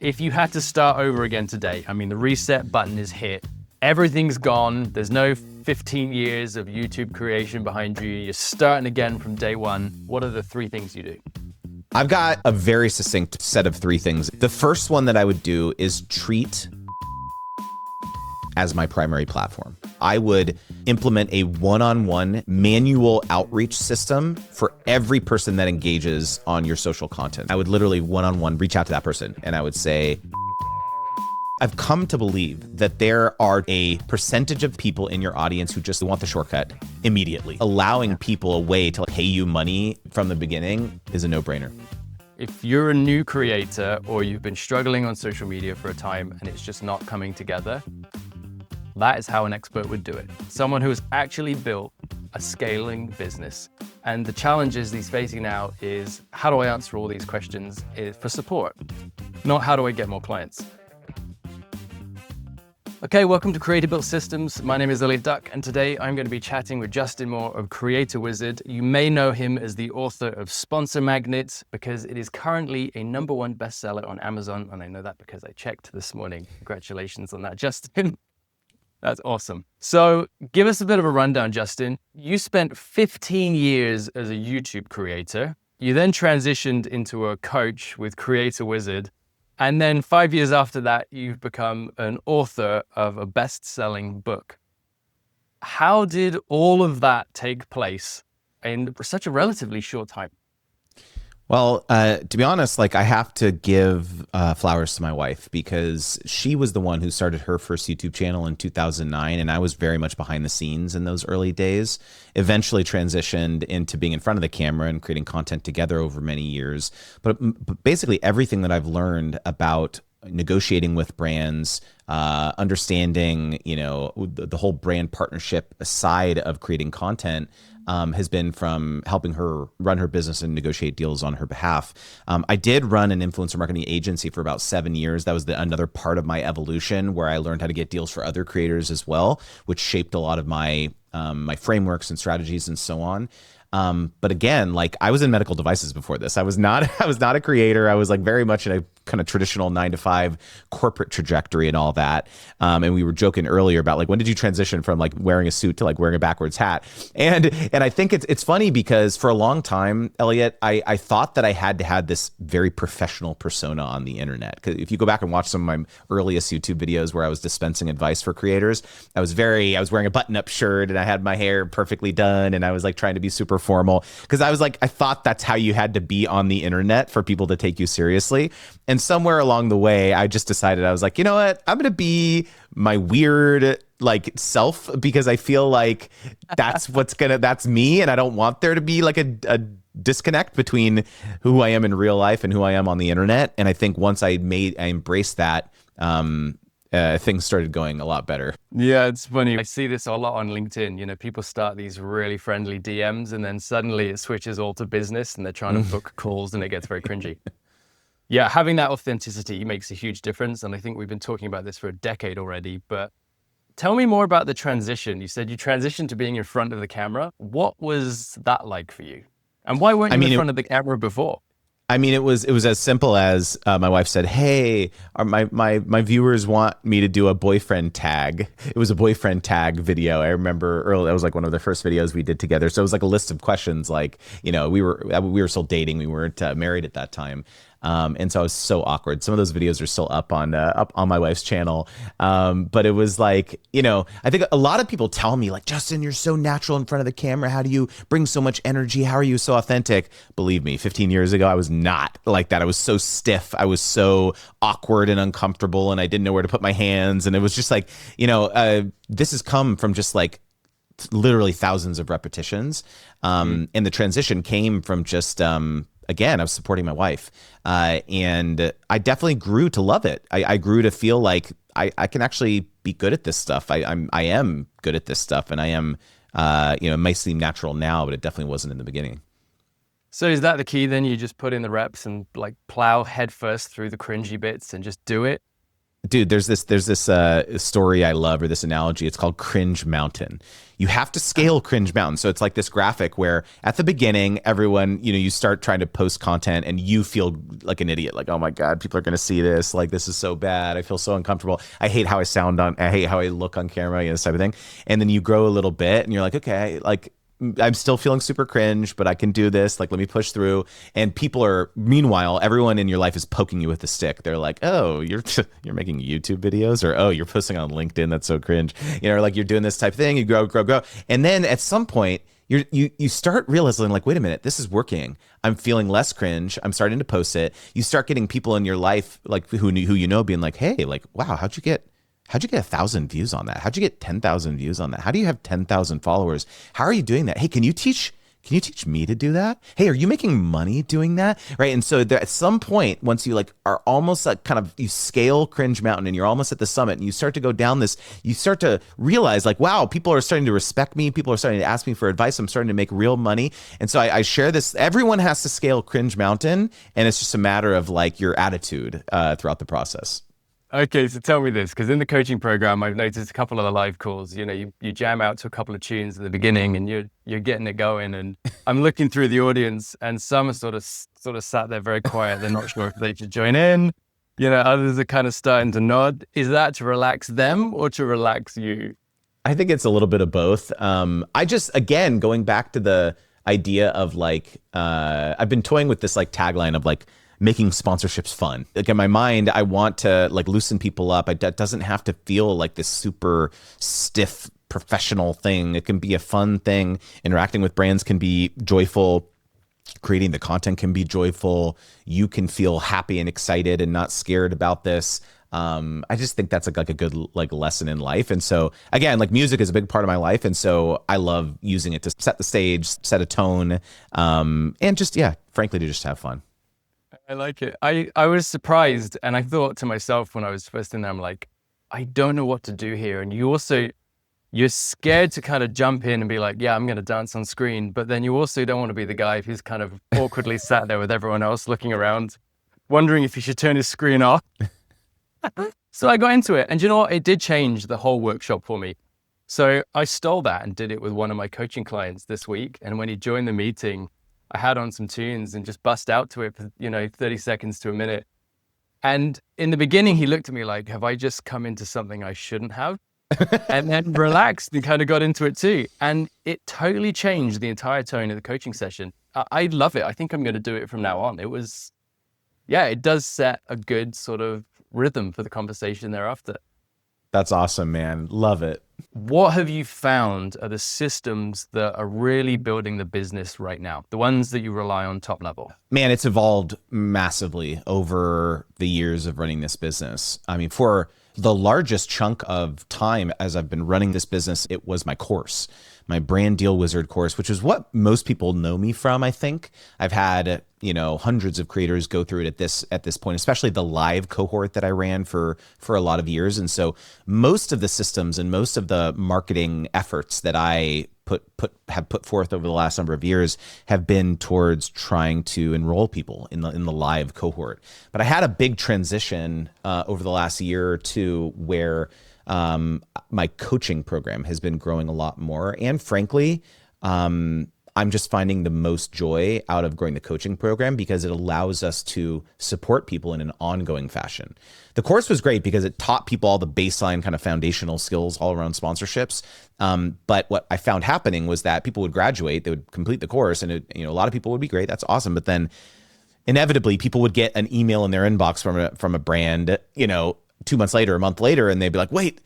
If you had to start over again today, I mean, the reset button is hit. Everything's gone. There's no 15 years of YouTube creation behind you. You're starting again from day one. What are the three things you do? I've got a very succinct set of three things. The first one that I would do is treat as my primary platform. I would implement a one-on-one manual outreach system for every person that engages on your social content. I would literally one-on-one reach out to that person and I would say, I've come to believe that there are a percentage of people in your audience who just want the shortcut immediately. Allowing people a way to pay you money from the beginning is a no-brainer. If you're a new creator or you've been struggling on social media for a time and it's just not coming together, that is how an expert would do it. Someone who has actually built a scaling business. And the challenges he's facing now is, how do I answer all these questions for support? Not how do I get more clients? Okay, welcome to Creator Built Systems. My name is Elliott Duck, and today I'm going to be chatting with Justin Moore of Creator Wizard. You may know him as the author of Sponsor Magnet because it is currently a #1 bestseller on Amazon, and I know that because I checked this morning. Congratulations on that, Justin. That's awesome. So give us a bit of a rundown, Justin. You spent 15 years as a YouTube creator. You then transitioned into a coach with Creator Wizard. And then 5 years after that, you've become an author of a best-selling book. How did all of that take place in such a relatively short time? Well, to be honest, I have to give flowers to my wife because she was the one who started her first YouTube channel in 2009, and I was very much behind the scenes in those early days. Eventually transitioned into being in front of the camera and creating content together over many years. But basically everything that I've learned about negotiating with brands, understanding, the whole brand partnership side of creating content has been from helping her run her business and negotiate deals on her behalf. I did run an influencer marketing agency for about 7 years. That was another part of my evolution where I learned how to get deals for other creators as well, which shaped a lot of my my frameworks and strategies and so on. But again, I was in medical devices before this. I was not a creator. I was very much in a kind of traditional 9-to-5 corporate trajectory and all that. And we were joking earlier about when did you transition from wearing a suit to wearing a backwards hat? And I think it's funny because for a long time, Elliott, I thought that I had to have this very professional persona on the internet. Because if you go back and watch some of my earliest YouTube videos where I was dispensing advice for creators, I was wearing a button-up shirt and I had my hair perfectly done and I was trying to be super formal because I thought that's how you had to be on the internet for people to take you seriously. And somewhere along the way, I just decided, I was you know what? I'm going to be my weird self because I feel that's me. And I don't want there to be a disconnect between who I am in real life and who I am on the internet. And I think once I embraced that, things started going a lot better. Yeah, it's funny. I see this a lot on LinkedIn. People start these really friendly DMs and then suddenly it switches all to business and they're trying to book calls and it gets very cringy. Yeah, having that authenticity makes a huge difference. And I think we've been talking about this for a decade already, but tell me more about the transition. You said you transitioned to being in front of the camera. What was that like for you? And why weren't you in front of the camera before? It was as simple as my wife said, "Hey, my viewers want me to do a boyfriend tag." It was a boyfriend tag video. I remember early. That was one of the first videos we did together. So it was a list of questions. We were still dating. We weren't married at that time. And so I was so awkward. Some of those videos are still up on my wife's channel. But it was I think a lot of people tell me Justin, you're so natural in front of the camera. How do you bring so much energy? How are you so authentic? Believe me, 15 years ago, I was not like that. I was so stiff. I was so awkward and uncomfortable and I didn't know where to put my hands. And it was just this has come from just literally thousands of repetitions. And the transition came from just, again, I was supporting my wife, and I definitely grew to love it. I grew to feel like I can actually be good at this stuff. I am good at this stuff, and I am, it might seem natural now, but it definitely wasn't in the beginning. So is that the key then? You just put in the reps and plow headfirst through the cringy bits and just do it? Dude, there's this story I love, or this analogy. It's called Cringe Mountain. You have to scale Cringe Mountain. So it's like this graphic where at the beginning, everyone, you start trying to post content and you feel like an idiot. Like, oh my God, people are going to see this. Like, this is so bad. I feel so uncomfortable. I hate how I hate how I look on camera, this type of thing. And then you grow a little bit and you're like, okay, like, I'm still feeling super cringe, but I can do this. Like, let me push through. And meanwhile, everyone in your life is poking you with the stick. They're like, oh, you're making YouTube videos, or, oh, you're posting on LinkedIn. That's so cringe. Or like, you're doing this type of thing. You grow. And then at some point, you start realizing, like, wait a minute, this is working. I'm feeling less cringe. I'm starting to post it. You start getting people in your life, like, who being like, hey, like, wow, how'd you get 1,000 views on that? How'd you get 10,000 views on that? How do you have 10,000 followers? How are you doing that? Hey, can you teach me to do that? Hey, are you making money doing that? Right. And so at some point, once you like are almost like kind of, you scale Cringe Mountain and you're almost at the summit and you start to go down this, you start to realize, like, wow, people are starting to respect me. People are starting to ask me for advice. I'm starting to make real money. And so I share this. Everyone has to scale Cringe Mountain, and it's just a matter of like your attitude throughout the process. Okay, so tell me this, because in the coaching program, I've noticed a couple of the live calls, you jam out to a couple of tunes at the beginning and you're getting it going. And I'm looking through the audience and some are sort of sat there very quiet. They're not sure if they should join in. Others are kind of starting to nod. Is that to relax them or to relax you? I think it's a little bit of both. Again, going back to the idea of like, I've been toying with this like tagline of like, making sponsorships fun. Like, in my mind, I want to like loosen people up. It doesn't have to feel like this super stiff professional thing. It can be a fun thing. Interacting with brands can be joyful. Creating the content can be joyful. You can feel happy and excited and not scared about this. I just think that's like a good like lesson in life. And so again, like, music is a big part of my life. And so I love using it to set the stage, set a tone, and just, yeah, frankly, to just have fun. I like it. I was surprised, and I thought to myself when I was first in there, I'm like, I don't know what to do here. And you're scared to kind of jump in and be like, yeah, I'm going to dance on screen. But then you also don't want to be the guy who's kind of awkwardly sat there with everyone else looking around, wondering if he should turn his screen off. So I got into it. And you know what? It did change the whole workshop for me. So I stole that and did it with one of my coaching clients this week. And when he joined the meeting, I had on some tunes and just bust out to it for, 30 seconds to a minute. And in the beginning, he looked at me like, have I just come into something I shouldn't have? And then relaxed and kind of got into it too. And it totally changed the entire tone of the coaching session. I love it. I think I'm going to do it from now on. It does set a good sort of rhythm for the conversation thereafter. That's awesome, man. Love it. What have you found are the systems that are really building the business right now? The ones that you rely on top level? Man, it's evolved massively over the years of running this business. I mean, for the largest chunk of time as I've been running this business, it was my course, my Brand Deal Wizard course, which is what most people know me from, I think. I've had, hundreds of creators go through it at this point, especially the live cohort that I ran for a lot of years. And so most of the systems and most of the marketing efforts that I have put forth over the last number of years have been towards trying to enroll people in the live cohort. But I had a big transition over the last year or two where my coaching program has been growing a lot more. And frankly, I'm just finding the most joy out of growing the coaching program because it allows us to support people in an ongoing fashion. The course was great because it taught people all the baseline kind of foundational skills all around sponsorships. But what I found happening was that people would graduate, they would complete the course, and a lot of people would be great. That's awesome. But then inevitably people would get an email in their inbox from a brand, 2 months later, a month later, and they'd be like, wait,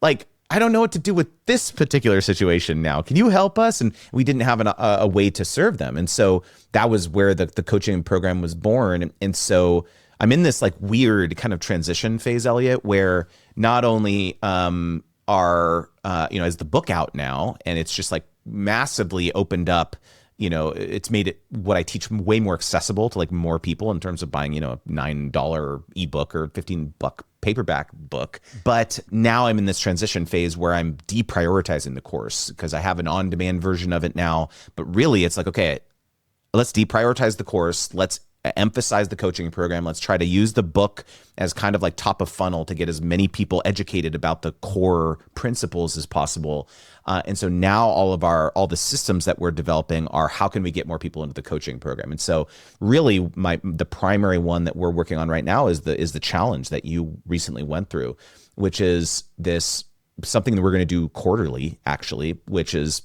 like, I don't know what to do with this particular situation now. Can you help us? And we didn't have a way to serve them. And so that was where the coaching program was born. And so I'm in this like weird kind of transition phase, Elliott, where not only is the book out now, and it's just like massively opened up, it's made it what I teach way more accessible to like more people in terms of buying, a $9 ebook or $15 paperback book. But now I'm in this transition phase where I'm deprioritizing the course because I have an on-demand version of it now. But really it's like, okay, let's deprioritize the course. Let's emphasize the coaching program. Let's try to use the book as kind of like top of funnel to get as many people educated about the core principles as possible. And so now all the systems that we're developing are how can we get more people into the coaching program? And so really the primary one that we're working on right now is the challenge that you recently went through, which is something that we're going to do quarterly, actually, which is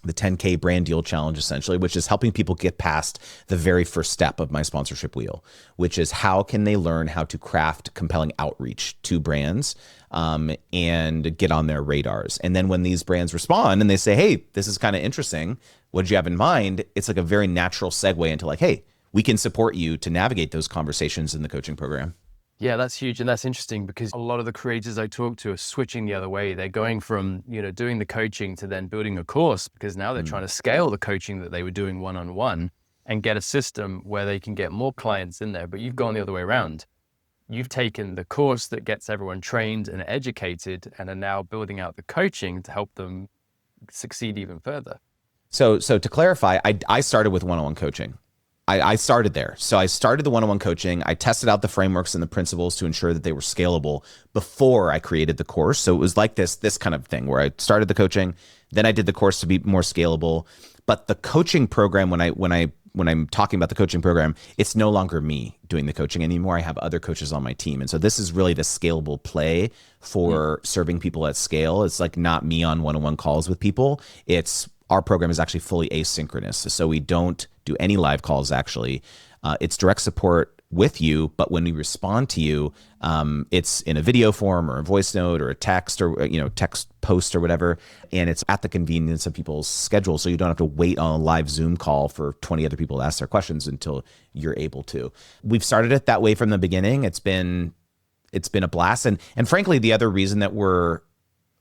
the 10K brand deal challenge, essentially, which is helping people get past the very first step of my sponsorship wheel, which is how can they learn how to craft compelling outreach to brands and get on their radars. And then when these brands respond and they say, hey, this is kind of interesting, what did you have in mind? It's like a very natural segue into like, hey, we can support you to navigate those conversations in the coaching program. Yeah, that's huge. And that's interesting because a lot of the creators I talk to are switching the other way. They're going from, doing the coaching to then building a course, because now they're trying to scale the coaching that they were doing one-on-one and get a system where they can get more clients in there. But you've gone the other way around. You've taken the course that gets everyone trained and educated and are now building out the coaching to help them succeed even further. So to clarify, I started with one-on-one coaching. I started there. So I started the one-on-one coaching. I tested out the frameworks and the principles to ensure that they were scalable before I created the course. So it was like this kind of thing where I started the coaching, then I did the course to be more scalable. But the coaching program, when I'm talking about the coaching program, it's no longer me doing the coaching anymore. I have other coaches on my team. And so this is really the scalable play for serving people at scale. It's like not me on one-on-one calls with people. Our program is actually fully asynchronous. So we don't do any live calls, actually. It's direct support with you, but when we respond to you, it's in a video form or a voice note or a text or text post or whatever, and it's at the convenience of people's schedule, so you don't have to wait on a live Zoom call for 20 other people to ask their questions until you're able to. We've started it that way from the beginning. It's been a blast, and frankly, the other reason that we're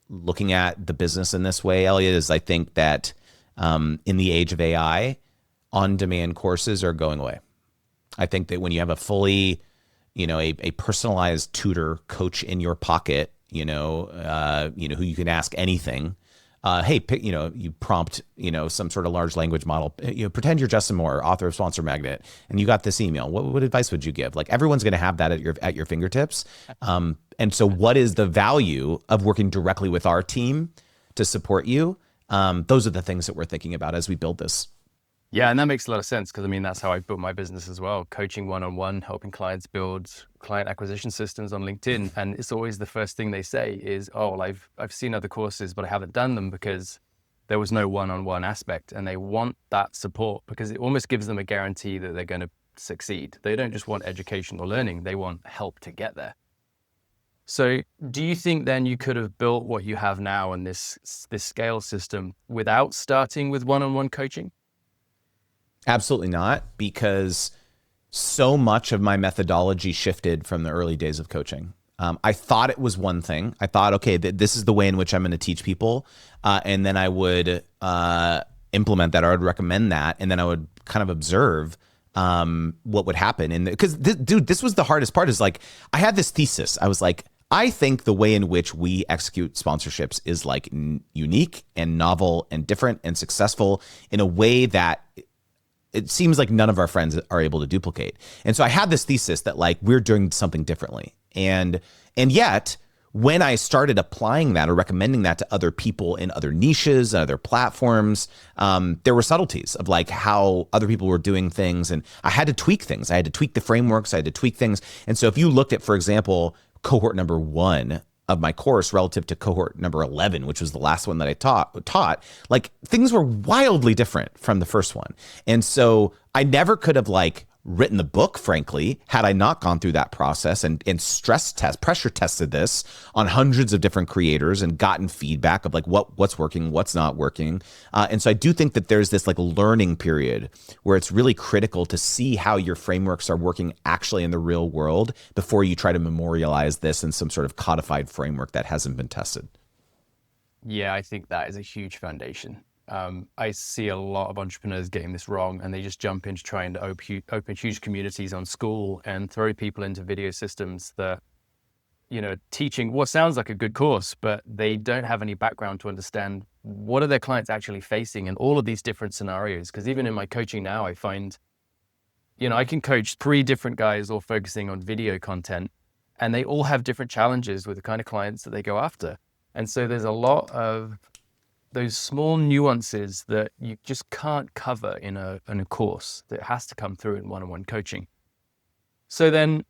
looking at the business in this way, Elliott, is I think that in the age of AI, on-demand courses are going away. I think that when you have a fully, a personalized tutor coach in your pocket, who you can ask anything. Hey, pick, you prompt, some sort of large language model. Pretend you're Justin Moore, author of Sponsor Magnet, and you got this email. What advice would you give? Like everyone's going to have that at your fingertips. And so, what is the value of working directly with our team to support you? Those are the things that we're thinking about as we build this. Yeah, and that makes a lot of sense because that's how I built my business as well. Coaching one-on-one, helping clients build client acquisition systems on LinkedIn. And it's always the first thing they say is, oh, well, I've seen other courses, but I haven't done them because there was no one-on-one aspect. And they want that support because it almost gives them a guarantee that they're going to succeed. They don't just want education or learning, they want help to get there. So do you think then you could have built what you have now in this scale system without starting with one-on-one coaching? Absolutely not, because so much of my methodology shifted from the early days of coaching. I thought it was one thing. I thought, okay, this is the way in which I'm going to teach people. And then I would implement that, or I would recommend that. And then I would kind of observe what would happen. Because this was the hardest part, is like, I had this thesis. I was like, I think the way in which we execute sponsorships is like unique and novel and different and successful in a way that it seems like none of our friends are able to duplicate. And so I had this thesis that like we're doing something differently. And yet when I started applying that or recommending that to other people in other niches, other platforms, there were subtleties of like how other people were doing things. And I had to tweak things. I had to tweak the frameworks. I had to tweak things. And so if you looked at, for example, cohort number 1 of my course relative to cohort number 11, which was the last one that I taught, like things were wildly different from the first one. And so I never could have like written the book, frankly, had I not gone through that process and pressure tested this on hundreds of different creators and gotten feedback of like what's working, what's not working. And so I do think that there's this like learning period where it's really critical to see how your frameworks are working actually in the real world before you try to memorialize this in some sort of codified framework that hasn't been tested. Yeah, I think that is a huge foundation. I see a lot of entrepreneurs getting this wrong, and they just jump into trying to open huge communities on school and throw people into video systems that, teaching what sounds like a good course, but they don't have any background to understand what are their clients actually facing in all of these different scenarios. Because even in my coaching now, I find I can coach 3 different guys all focusing on video content, and they all have different challenges with the kind of clients that they go after. And so there's a lot of those small nuances that you just can't cover in a course that has to come through in one-on-one coaching. So then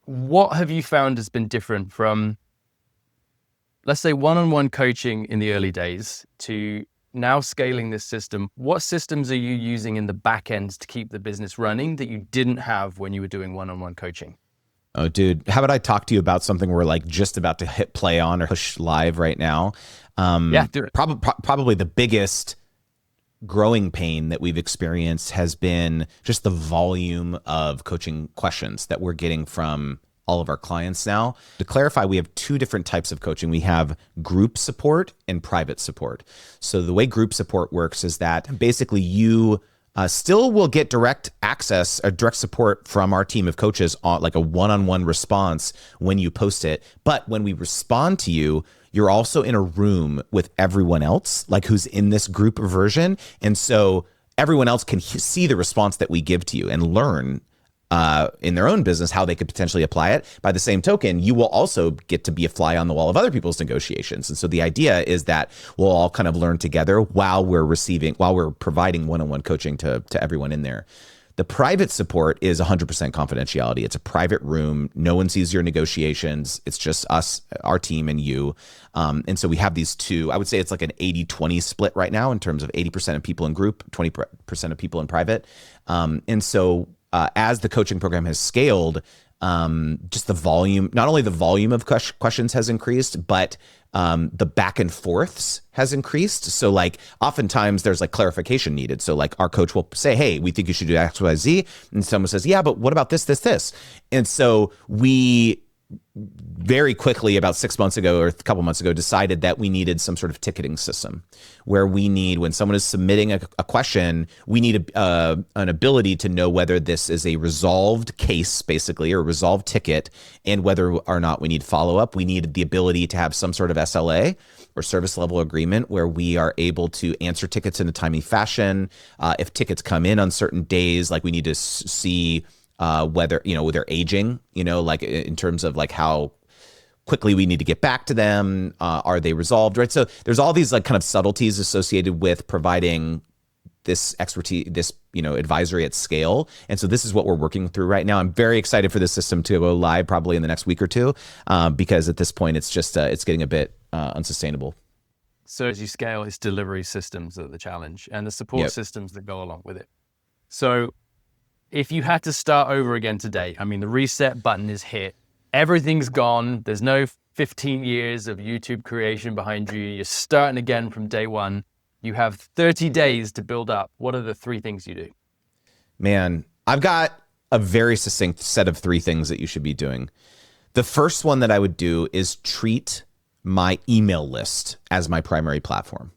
what have you found has been different from, let's say, one-on-one coaching in the early days to now scaling this system? What systems are you using in the back end to keep the business running that you didn't have when you were doing one-on-one coaching? Oh, dude, how about I talk to you about something we're like just about to hit play on or push live right now? Yeah, do it. Probably the biggest growing pain that we've experienced has been just the volume of coaching questions that we're getting from all of our clients now. To clarify, we have 2 different types of coaching. We have group support and private support. So the way group support works is that basically you still will get direct access or direct support from our team of coaches on like a one-on-one response when you post it. But when we respond to you, you're also in a room with everyone else, like who's in this group version. And so everyone else can see the response that we give to you and learn in their own business how they could potentially apply it. By the same token, you will also get to be a fly on the wall of other people's negotiations. And so the idea is that we'll all kind of learn together while we're providing one-on-one coaching to everyone in there. The private support is 100% confidentiality. It's a private room. No one sees your negotiations. It's just us, our team, and you. And so we have these 2. I would say it's like an 80-20 split right now in terms of 80% of people in group, 20% of people in private. And so as the coaching program has scaled, just the volume, not only the volume of questions has increased, but the back and forths has increased. So like oftentimes there's like clarification needed. So like our coach will say, hey, we think you should do X, Y, Z. And someone says, yeah, but what about this, this, this? And so we very quickly, about 6 months ago or a couple months ago, decided that we needed some sort of ticketing system where we need, when someone is submitting a question, we need an ability to know whether this is a resolved case, basically, or a resolved ticket, and whether or not we need follow-up. We needed the ability to have some sort of SLA or service level agreement where we are able to answer tickets in a timely fashion. If tickets come in on certain days, like we need to see whether, they're aging, like in terms of like how quickly we need to get back to them. Are they resolved, right? So there's all these like kind of subtleties associated with providing this expertise, this, advisory at scale. And so this is what we're working through right now. I'm very excited for this system to go live probably in the next week or 2, because at this point it's just, it's getting a bit unsustainable. So as you scale, it's delivery systems that are the challenge and the support systems that go along with it. So if you had to start over again today, I mean, the reset button is hit, everything's gone, there's no 15 years of YouTube creation behind you, you're starting again from day one, you have 30 days to build up. What are the 3 things you do? Man, I've got a very succinct set of 3 things that you should be doing. The first one that I would do is treat my email list as my primary platform,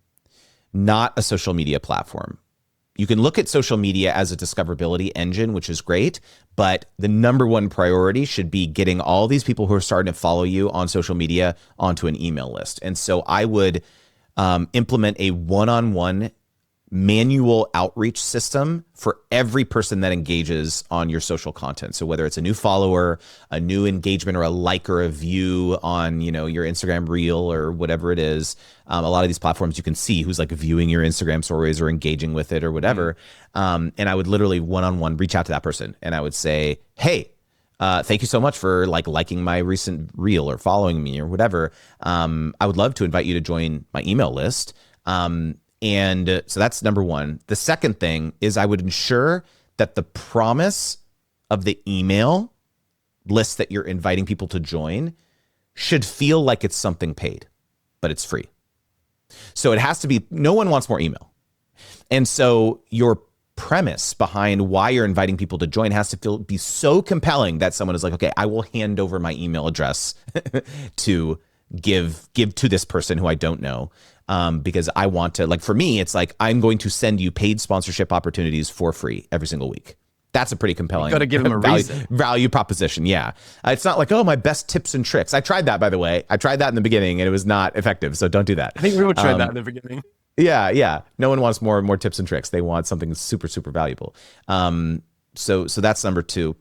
not a social media platform. You can look at social media as a discoverability engine, which is great, but the number one priority should be getting all these people who are starting to follow you on social media onto an email list. And so I would implement a one-on-one manual outreach system for every person that engages on your social content. So whether it's a new follower, a new engagement, or a like or a view on, your Instagram reel or whatever it is, a lot of these platforms you can see who's like viewing your Instagram stories or engaging with it or whatever. And I would literally one-on-one reach out to that person and I would say, hey, thank you so much for liking my recent reel or following me or whatever. I would love to invite you to join my email list. And so that's number one. The second thing is I would ensure that the promise of the email list that you're inviting people to join should feel like it's something paid, but it's free. So it has to be, no one wants more email. And so your premise behind why you're inviting people to join has to be so compelling that someone is like, okay, I will hand over my email address to give to this person who I don't know. Because I want to, for me, it's like, I'm going to send you paid sponsorship opportunities for free every single week. That's a pretty compelling got to give them a reason. Value proposition. Yeah. It's not like, oh, my best tips and tricks. I tried that, by the way. I tried that in the beginning and it was not effective. So don't do that. I think we all tried that in the beginning. Yeah. No one wants more tips and tricks. They want something super, super valuable. So that's number two.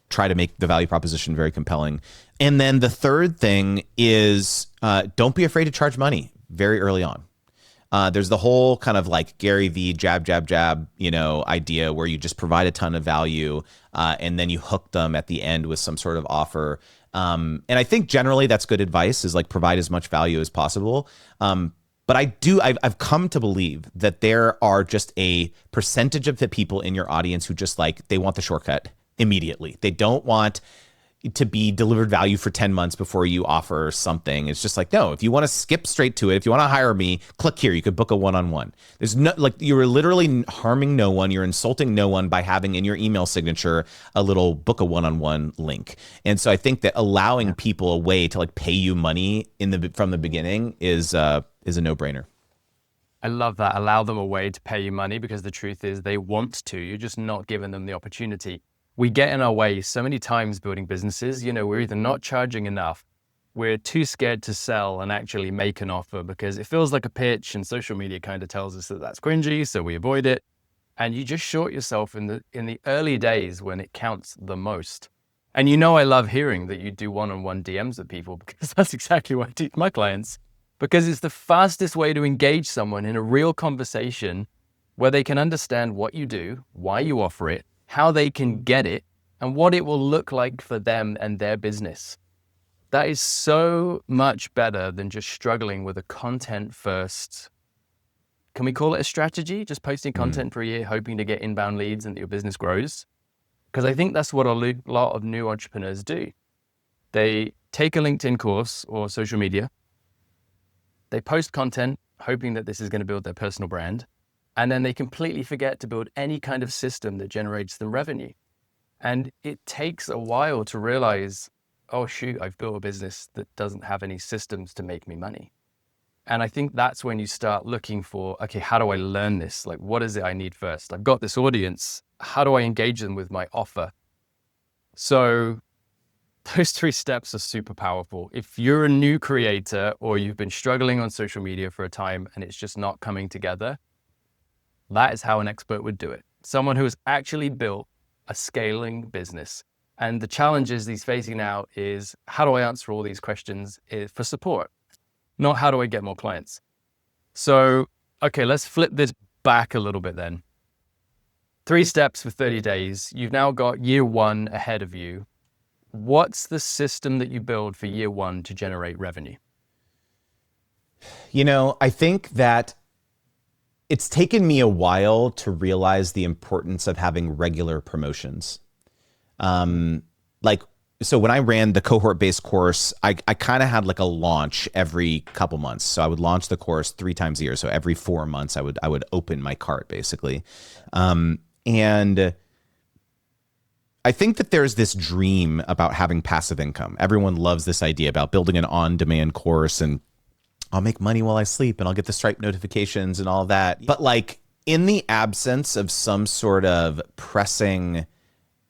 Try to make the value proposition very compelling. And then the third thing is don't be afraid to charge money very early on. There's the whole kind of like Gary V jab, idea where you just provide a ton of value and then you hook them at the end with some sort of offer. And I think generally that's good advice, is like provide as much value as possible. But I've come to believe that there are just a percentage of the people in your audience who just like, they want the shortcut immediately. They don't want to be delivered value for 10 months before you offer something. It's just like, no, if you want to skip straight to it, if you want to hire me, click here. You could book a one-on-one. There's no, like, you're literally harming no one. You're insulting no one by having in your email signature a little book a one-on-one link. And so I think that allowing people a way to like pay you money from the beginning is a no-brainer. I love that. Allow them a way to pay you money, because the truth is they want to. You're just not giving them the opportunity. We get in our way so many times building businesses. We're either not charging enough, we're too scared to sell and actually make an offer because it feels like a pitch, and social media kind of tells us that that's cringy, so we avoid it. And you just short yourself in the early days when it counts the most. And I love hearing that you do one-on-one DMs with people, because that's exactly what I teach my clients, because it's the fastest way to engage someone in a real conversation where they can understand what you do, why you offer it, how they can get it, and what it will look like for them and their business. That is so much better than just struggling with a content first. Can we call it a strategy? Just posting content for a year, hoping to get inbound leads and that your business grows? Because I think that's what a lot of new entrepreneurs do. They take a LinkedIn course or social media. They post content, hoping that this is going to build their personal brand. And then they completely forget to build any kind of system that generates them revenue. And it takes a while to realize, oh shoot, I've built a business that doesn't have any systems to make me money. And I think that's when you start looking for, okay, how do I learn this? Like, what is it I need first? I've got this audience. How do I engage them with my offer? So those 3 steps are super powerful. If you're a new creator or you've been struggling on social media for a time and it's just not coming together, that is how an expert would do it. Someone who has actually built a scaling business. And the challenges he's facing now is, how do I answer all these questions for support? Not how do I get more clients? So, okay, let's flip this back a little bit then. 3 steps for 30 days. You've now got year 1 ahead of you. What's the system that you build for year 1 to generate revenue? I think that it's taken me a while to realize the importance of having regular promotions. So when I ran the cohort-based course, I kind of had like a launch every couple months. So I would launch the course 3 times a year. So every 4 months, I would open my cart basically. And I think that there's this dream about having passive income. Everyone loves this idea about building an on-demand course and I'll make money while I sleep and I'll get the Stripe notifications and all that. But like in the absence of some sort of pressing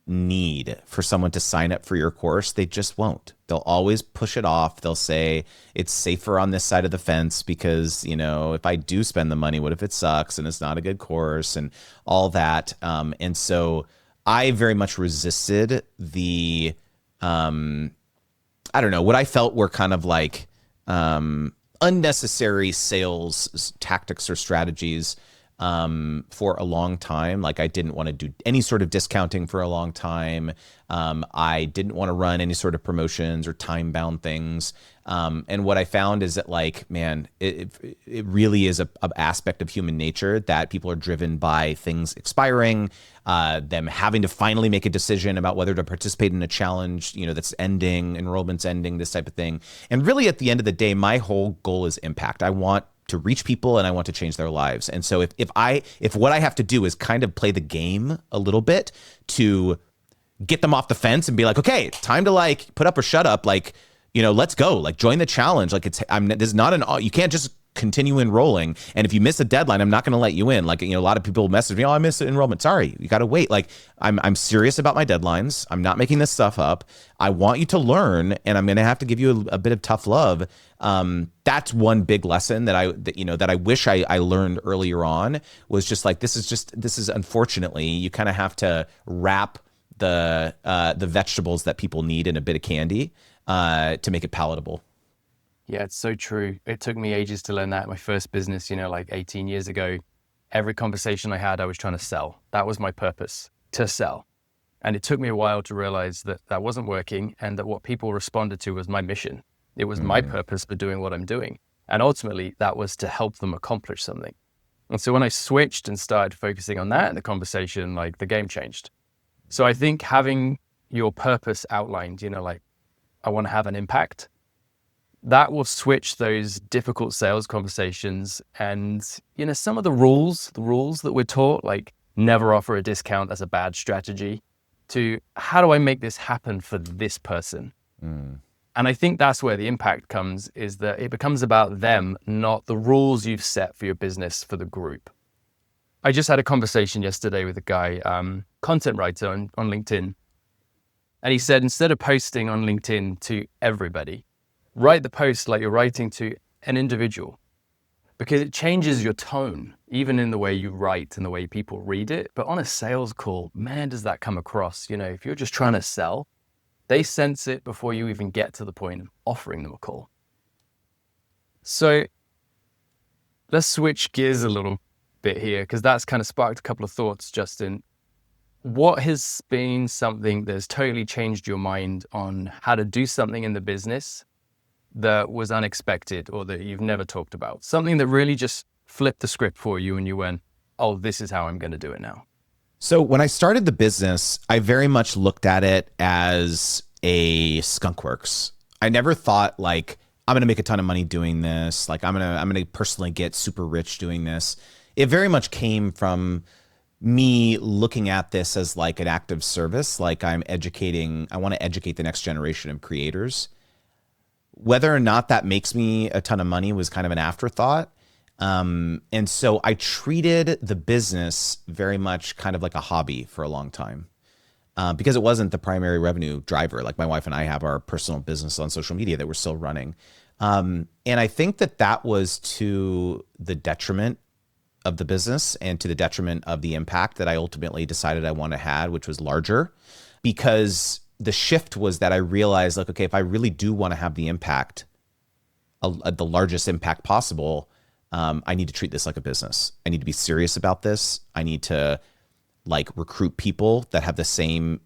need for someone to sign up for your course, they just won't. They'll always push it off. They'll say it's safer on this side of the fence because, if I do spend the money, what if it sucks and it's not a good course and all that. And so I very much resisted the, what I felt were kind of like, unnecessary sales tactics or strategies for a long time. Like I didn't want to do any sort of discounting for a long time. I didn't want to run any sort of promotions or time-bound things. And what I found is that it really is a aspect of human nature that people are driven by things expiring, them having to finally make a decision about whether to participate in a challenge, that's ending, enrollment's ending, this type of thing. And really at the end of the day, my whole goal is impact. I want to reach people and I want to change their lives. And so if what I have to do is kind of play the game a little bit to get them off the fence and be like, okay, time to put up or shut up. Let's go, join the challenge. This is not you can't just continue enrolling. And if you miss a deadline, I'm not going to let you in. Like, a lot of people message me, oh, I missed enrollment. Sorry, you got to wait. Like, I'm serious about my deadlines. I'm not making this stuff up. I want you to learn, and I'm going to have to give you a bit of tough love. That's one big lesson that I wish I learned earlier on, was just like, this is unfortunately, you kind of have to wrap the vegetables that people need in a bit of candy to make it palatable. Yeah, it's so true. It took me ages to learn that. My first business, like 18 years ago, every conversation I had, I was trying to sell. That was my purpose, to sell. And it took me a while to realize that that wasn't working, and that what people responded to was my mission. It was my purpose for doing what I'm doing. And ultimately, that was to help them accomplish something. And so when I switched and started focusing on that in the conversation, like, the game changed. So I think having your purpose outlined, like, I want to have an impact, that will switch those difficult sales conversations. And, some of the rules that we're taught, like never offer a discount, that's a bad strategy, to how do I make this happen for this person? And I think that's where the impact comes, is that it becomes about them, not the rules you've set for your business for the group. I just had a conversation yesterday with a guy, content writer on LinkedIn. And he said, instead of posting on LinkedIn to everybody, write the post like you're writing to an individual, because it changes your tone, even in the way you write and the way people read it. But on a sales call, man, does that come across. If you're just trying to sell, they sense it before you even get to the point of offering them a call. So let's switch gears a little bit here, because that's kind of sparked a couple of thoughts, Justin. What has been something that's totally changed your mind on how to do something in the business that was unexpected, or that you've never talked about? Something that really just flipped the script for you and you went, oh, this is how I'm going to do it now. So when I started the business, I very much looked at it as a skunkworks. I never thought like, I'm going to make a ton of money doing this. Like, I'm going to personally get super rich doing this. It very much came from me looking at this as like an act of service. Like, I want to educate the next generation of creators. Whether or not that makes me a ton of money was kind of an afterthought. And so I treated the business very much kind of like a hobby for a long time, because it wasn't the primary revenue driver. Like, my wife and I have our personal business on social media that we're still running. And I think that was to the detriment of the business and to the detriment of the impact that I ultimately decided I wanted to have, which was larger, because the shift was that I realized, like, okay, if I really do want to have the impact, the largest impact possible, I need to treat this like a business. I need to be serious about this. I need to like recruit people that have the same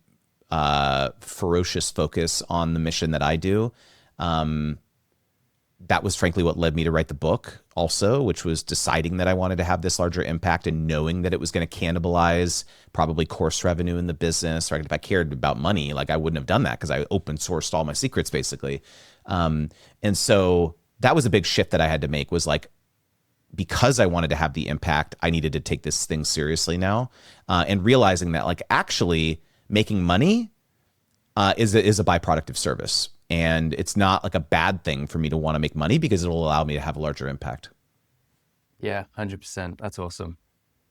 ferocious focus on the mission that I do. That was frankly what led me to write the book also, which was deciding that I wanted to have this larger impact and knowing that it was going to cannibalize probably course revenue in the business. Right? If I cared about money, like, I wouldn't have done that, because I open sourced all my secrets basically. And so that was a big shift that I had to make, was like, because I wanted to have the impact, I needed to take this thing seriously now, and realizing that like actually making money is a byproduct of service. And it's not like a bad thing for me to want to make money, because it'll allow me to have a larger impact. Yeah, 100%. That's awesome.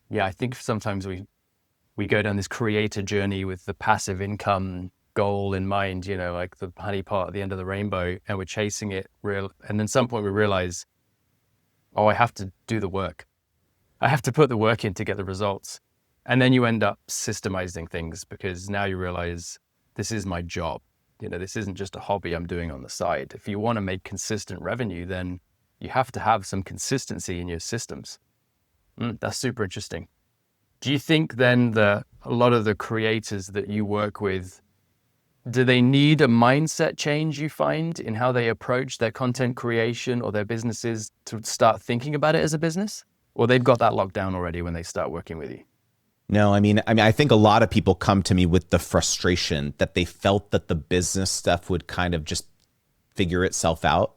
Yeah, I think sometimes we go down this creator journey with the passive income goal in mind, like the honey pot at the end of the rainbow, and we're chasing it and then at some point we realize, oh, I have to do the work. I have to put the work in to get the results. And then you end up systemizing things, because now you realize this is my job. This isn't just a hobby I'm doing on the side. If you want to make consistent revenue, then you have to have some consistency in your systems. That's super interesting. Do you think then that a lot of the creators that you work with, do they need a mindset change, you find, in how they approach their content creation or their businesses to start thinking about it as a business? Or they've got that locked down already when they start working with you? No, I mean, I think a lot of people come to me with the frustration that they felt that the business stuff would kind of just figure itself out.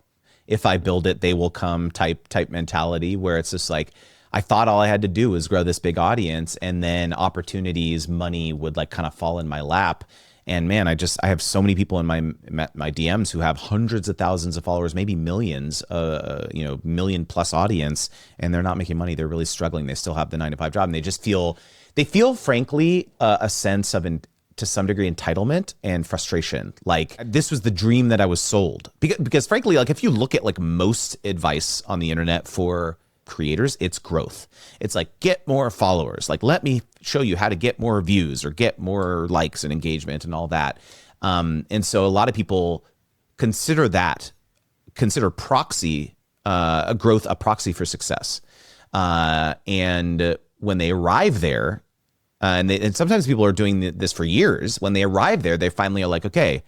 If I build it, they will come type mentality, where it's just like, I thought all I had to do was grow this big audience, and then opportunities, money would like kind of fall in my lap. And man, I have so many people in my DMs who have hundreds of thousands of followers, maybe millions, million plus audience, and they're not making money. They're really struggling. They still have the 9-to-5 job, and they feel frankly a sense of to some degree entitlement and frustration. Like, this was the dream that I was sold. Because frankly, like, if you look at like most advice on the internet for creators, it's growth. It's like, get more followers. Like, let me show you how to get more views or get more likes and engagement and all that. And so a lot of people consider proxy growth a proxy for success. And when they arrive there, and sometimes people are doing this for years. When they arrive there, they finally are like, okay,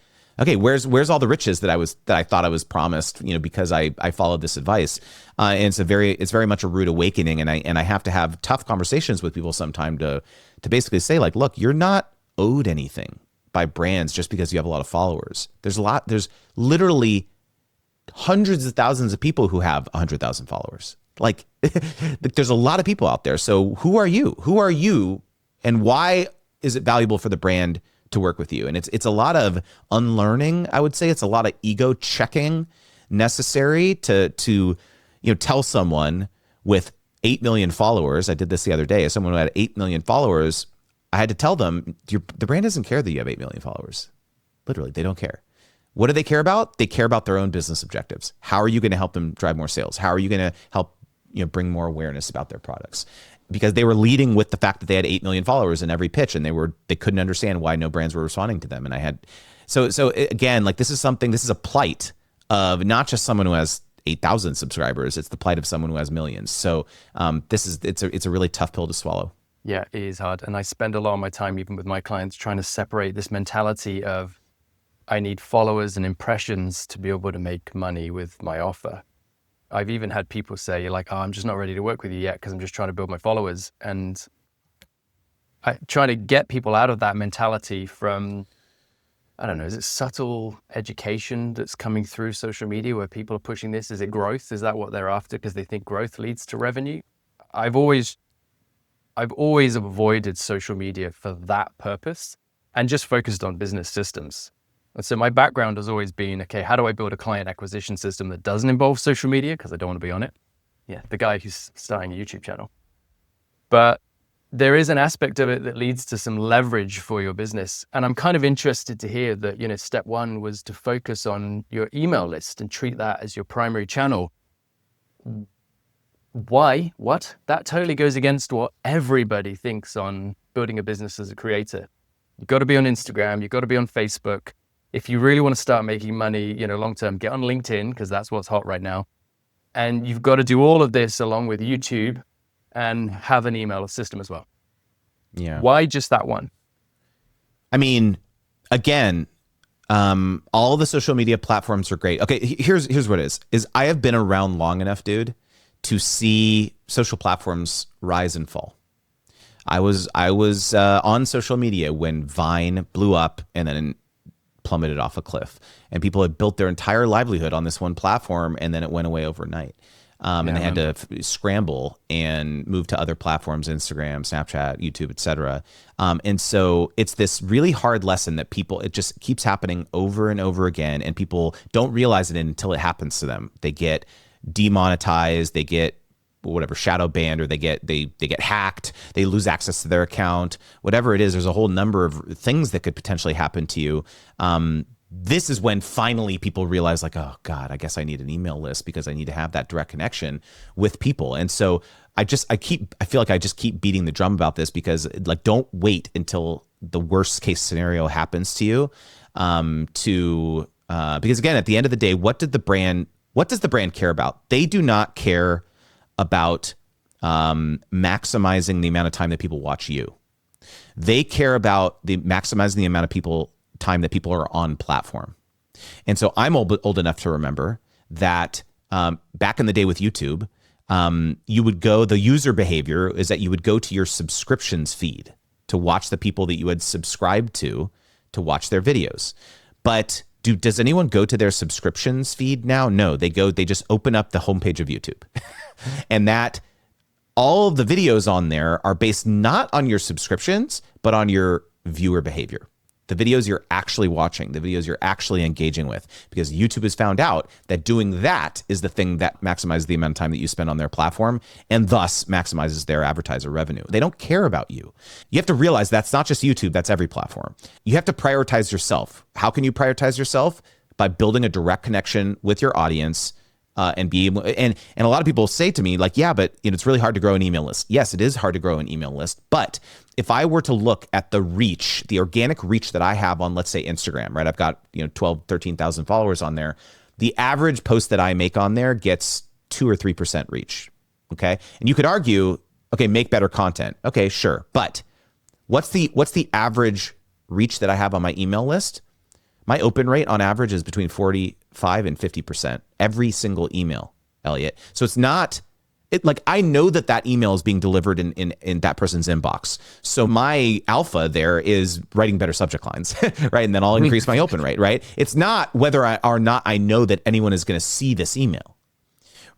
where's all the riches that I thought I was promised, because I followed this advice. And it's very much a rude awakening. And I have to have tough conversations with people sometime to basically say, like, look, you're not owed anything by brands just because you have a lot of followers. There's literally hundreds of thousands of people who have 100,000 followers. Like, there's a lot of people out there. So who are you? And why is it valuable for the brand to work with you? And it's a lot of unlearning, I would say. It's a lot of ego checking necessary to tell someone with 8 million followers. I did this the other day. As someone who had 8 million followers, I had to tell them, the brand doesn't care that you have 8 million followers. Literally, they don't care. What do they care about? They care about their own business objectives. How are you going to help them drive more sales? How are you going to help bring more awareness about their products? Because they were leading with the fact that they had 8 million followers in every pitch, and they couldn't understand why no brands were responding to them. And so again, like, this is a plight of not just someone who has 8,000 subscribers. It's the plight of someone who has millions. So it's a really tough pill to swallow. Yeah, it is hard. And I spend a lot of my time, even with my clients, trying to separate this mentality of, I need followers and impressions to be able to make money with my offer. I've even had people say, like, I'm just not ready to work with you yet because I'm just trying to build my followers. And I try to get people out of that mentality from, I don't know, is it subtle education that's coming through social media where people are pushing this? Is it growth? Is that what they're after because they think growth leads to revenue? I've always avoided social media for that purpose and just focused on business systems. And so my background has always been, okay, how do I build a client acquisition system that doesn't involve social media? Because I don't want to be on it. Yeah, the guy who's starting a YouTube channel. But there is an aspect of it that leads to some leverage for your business. And I'm kind of interested to hear that, step one was to focus on your email list and treat that as your primary channel. Why? What? That totally goes against what everybody thinks on building a business as a creator. You've got to be on Instagram. You've got to be on Facebook. If you really want to start making money, long-term, get on LinkedIn because that's what's hot right now. And you've got to do all of this along with YouTube and have an email system as well. Yeah. Why just that one? I mean, again, all the social media platforms are great. Okay, here's what it is I have been around long enough, dude, to see social platforms rise and fall. I was on social media when Vine blew up and then plummeted off a cliff, and people had built their entire livelihood on this one platform, and then it went away overnight. And they had to scramble and move to other platforms, Instagram, Snapchat, YouTube, etc. And so it's this really hard lesson that it just keeps happening over and over again, and people don't realize it until it happens to them. They get demonetized, they get shadow banned, or they get hacked, they lose access to their account, whatever it is. There's a whole number of things that could potentially happen to you. This is when finally people realize, like, oh God, I guess I need an email list because I need to have that direct connection with people. And so I feel like I just keep beating the drum about this because, like, don't wait until the worst case scenario happens to you. Because again, at the end of the day, what does the brand care about? They do not care about maximizing the amount of time that people watch you. They care about maximizing the amount of time that people are on platform. And so I'm old enough to remember that back in the day with YouTube, the user behavior is that you would go to your subscriptions feed to watch the people that you had subscribed to watch their videos. But does anyone go to their subscriptions feed now? No, they just open up the homepage of YouTube. And that all of the videos on there are based not on your subscriptions, but on your viewer behavior. The videos you're actually watching, the videos you're actually engaging with, because YouTube has found out that doing that is the thing that maximizes the amount of time that you spend on their platform and thus maximizes their advertiser revenue. They don't care about you. You have to realize that's not just YouTube, that's every platform. You have to prioritize yourself. How can you prioritize yourself? By building a direct connection with your audience, and be able, and a lot of people say to me like, yeah, but it's really hard to grow an email list. Yes, it is hard to grow an email list. But if I were to look at the reach, the organic reach that I have on, let's say, Instagram, right? I've got 12, 13,000 followers on there. The average post that I make on there gets 2 or 3% reach. Okay. And you could argue, okay, make better content. Okay, sure. But what's the average reach that I have on my email list? My open rate on average is between 45 and 50% every single email, Elliott. So it's not like I know that email is being delivered in that person's inbox. So my alpha there is writing better subject lines, right? And then I'll increase my open rate, right? It's not whether or not I know that anyone is going to see this email,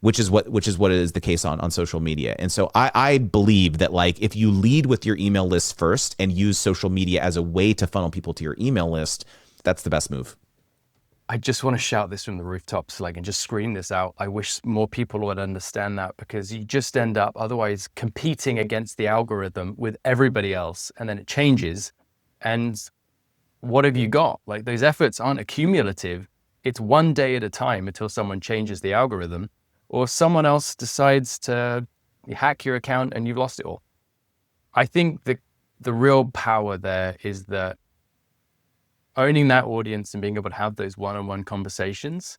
which is what is the case on social media. And so I believe that like if you lead with your email list first and use social media as a way to funnel people to your email list, that's the best move. I just want to shout this from the rooftops, and just scream this out. I wish more people would understand that, because you just end up otherwise competing against the algorithm with everybody else, and then it changes. And what have you got? Like, those efforts aren't accumulative. It's one day at a time until someone changes the algorithm or someone else decides to hack your account and you've lost it all. I think the real power there is that owning that audience and being able to have those one-on-one conversations,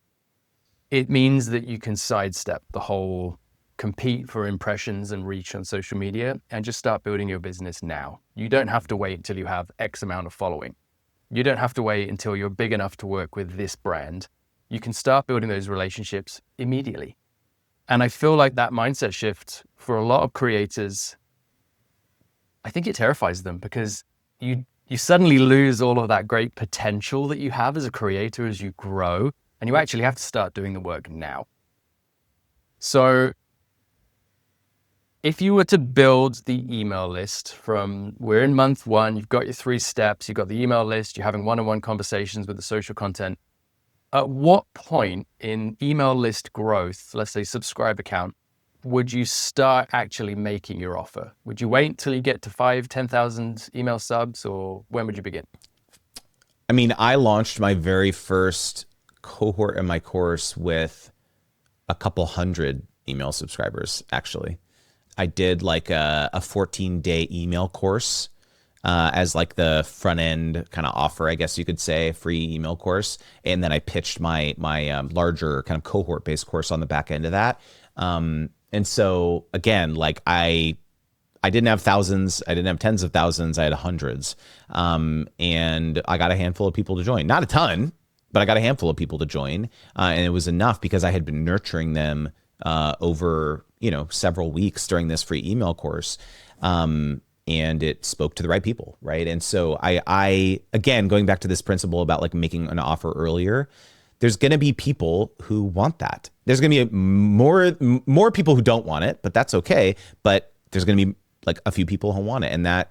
it means that you can sidestep the whole compete for impressions and reach on social media and just start building your business now. You don't have to wait until you have X amount of following. You don't have to wait until you're big enough to work with this brand. You can start building those relationships immediately. And I feel like that mindset shift for a lot of creators, I think it terrifies them, because you suddenly lose all of that great potential that you have as a creator as you grow, and you actually have to start doing the work now. So if you were to build the email list we're in month 1, you've got your 3 steps, you've got the email list, you're having one-on-one conversations with the social content. At what point in email list growth, let's say subscriber count, would you start actually making your offer? Would you wait until you get to 5,000, 10,000 email subs, or when would you begin? I mean, I launched my very first cohort in my course with a couple hundred email subscribers, actually. I did like a 14-day email course as like the front end kind of offer, I guess you could say, free email course. And then I pitched my larger kind of cohort based course on the back end of that. And so again, like I didn't have thousands, I didn't have tens of thousands, I had hundreds. And I got a handful of people to join. Not a ton, but I got a handful of people to join. And it was enough because I had been nurturing them over, several weeks during this free email course. And it spoke to the right people, right? And so I again, going back to this principle about like making an offer earlier, there's going to be people who want that. There's going to be more people who don't want it, but that's okay. But there's going to be like a few people who want it. And that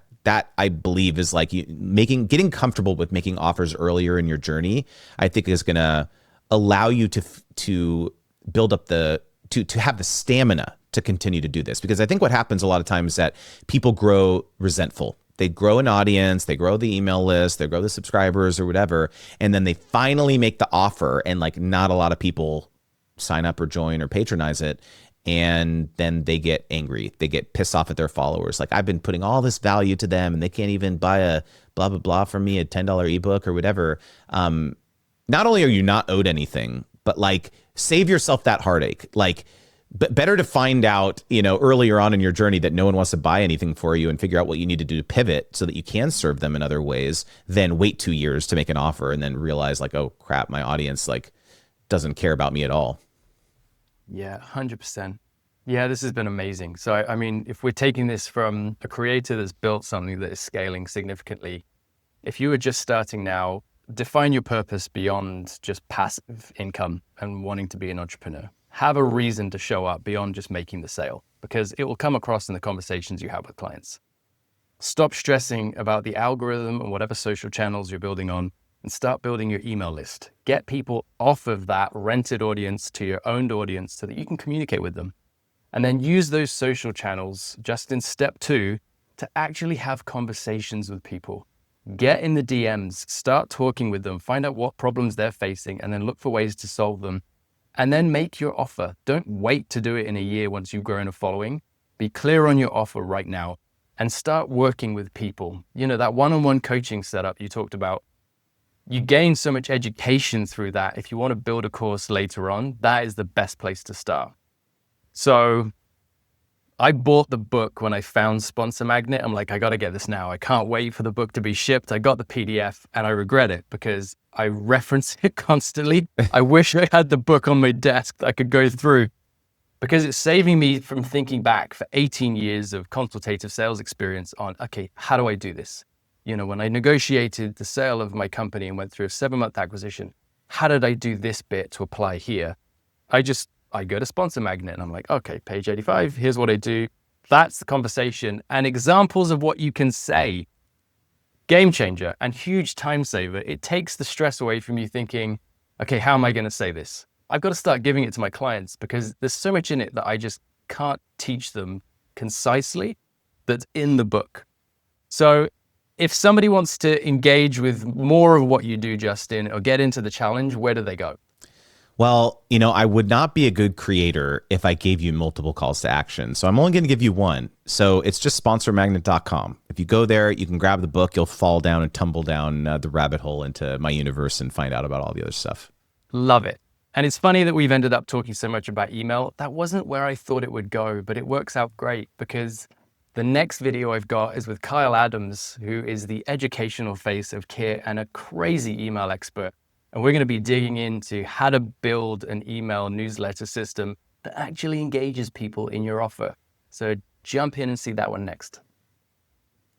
I believe is like getting comfortable with making offers earlier in your journey, I think is going to allow you to build up to have the stamina to continue to do this. Because I think what happens a lot of times is that people grow resentful. They grow an audience, they grow the email list, they grow the subscribers or whatever, and then they finally make the offer and like not a lot of people sign up or join or patronize it. And then they get angry. They get pissed off at their followers. Like, I've been putting all this value to them and they can't even buy a blah, blah, blah from me, a $10 ebook or whatever. Not only are you not owed anything, but like save yourself that heartache. Like, better to find out, earlier on in your journey that no one wants to buy anything for you and figure out what you need to do to pivot so that you can serve them in other ways than wait 2 years to make an offer and then realize like, oh crap, my audience like doesn't care about me at all. Yeah, 100%. Yeah, this has been amazing. So, I mean, if we're taking this from a creator that's built something that is scaling significantly, if you were just starting now, define your purpose beyond just passive income and wanting to be an entrepreneur. Have a reason to show up beyond just making the sale, because it will come across in the conversations you have with clients. Stop stressing about the algorithm and whatever social channels you're building on, and start building your email list. Get people off of that rented audience to your owned audience so that you can communicate with them. And then use those social channels just in step 2 to actually have conversations with people. Get in the DMs, start talking with them, find out what problems they're facing, and then look for ways to solve them. And then make your offer. Don't wait to do it in a year once you've grown a following. Be clear on your offer right now and start working with people. You know, that one-on-one coaching setup you talked about, you gain so much education through that. If you want to build a course later on, that is the best place to start. So I bought the book when I found Sponsor Magnet. I'm like, I got to get this now. I can't wait for the book to be shipped. I got the PDF and I regret it because I reference it constantly. I wish I had the book on my desk that I could go through, because it's saving me from thinking back for 18 years of consultative sales experience on, okay, how do I do this? You know, when I negotiated the sale of my company and went through a 7-month acquisition, how did I do this bit to apply here? I go to Sponsor Magnet and I'm like, okay, page 85, here's what I do. That's the conversation and examples of what you can say. Game changer and huge time saver. It takes the stress away from you thinking, okay, how am I going to say this? I've got to start giving it to my clients because there's so much in it that I just can't teach them concisely that's in the book. So if somebody wants to engage with more of what you do, Justin, or get into the challenge, where do they go? Well, you know, I would not be a good creator if I gave you multiple calls to action. So I'm only going to give you one. So it's just sponsormagnet.com. If you go there, you can grab the book. You'll fall down and tumble down the rabbit hole into my universe and find out about all the other stuff. Love it. And it's funny that we've ended up talking so much about email. That wasn't where I thought it would go, but it works out great because the next video I've got is with Kyle Adams, who is the educational face of Kit and a crazy email expert. And we're going to be digging into how to build an email newsletter system that actually engages people in your offer. So jump in and see that one next.